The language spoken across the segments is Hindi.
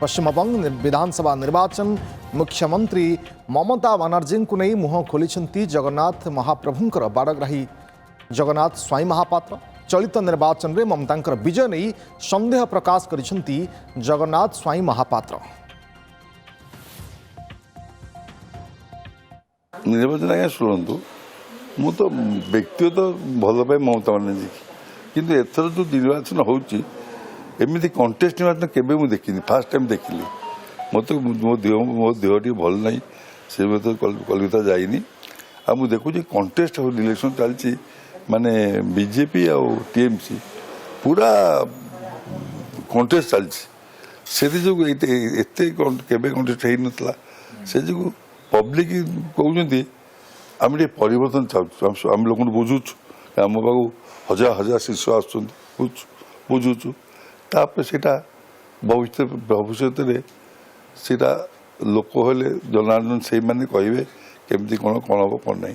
पश्चिमबंग विधानसभा निर्वाचन मुख्यमंत्री ममता बानर्जी को नहीं मुह खोली जगन्नाथ महाप्रभुंकर बाड़ग्राही जगन्नाथ स्वाई महापात्र। चलित निर्वाचन में ममता विजय नहीं संदेह प्रकाश करिसेंती जगन्नाथ स्वाई महापात्र। निर्वाचन आज्ञा शुणु मु तो व्यक्तिगत भल पाए ममता बानर्जी किंतु एथर जो निर्वाचन होमती कंटेस्ट निर्वाचन केवे मुझे देखनी फास्ट टाइम देखिली मत मो देह टी भल ना से तो कलकत्ता जाइनी आ मुझे देखुची कंटेस्ट इलेक्शन चलती माने बीजेपी आ टीएमसी पूरा कंटेस्ट चलती से जो एत केवे कंटेस्ट हो नाला से जो पब्लिक कहते आम परिवर्तन चाहूँ आम लोग बुझुचु आम पाक हजार हजार शिष्य आसुचु तापर सेटा भविष्य सेटा लोक हेले जनार्दन से मैंने कहे केमती कौन कौन हम कौन ना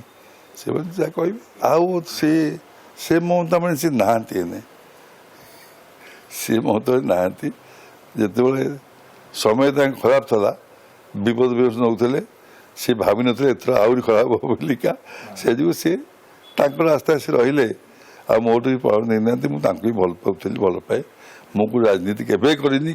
से जहाँ कहे आउ से ममता मैंने सी नहांती सी ममता नहांती जिते समय खराब था विपद विपद नौले सी भाव नी एथर आहरी खराब हो बोलिका से जो सी आस्ते आस्ते रहिले आ मोटू भी पावर नहीं ना मुझे भल पाऊँ भल पाए मुझे राजनीति केवे करनी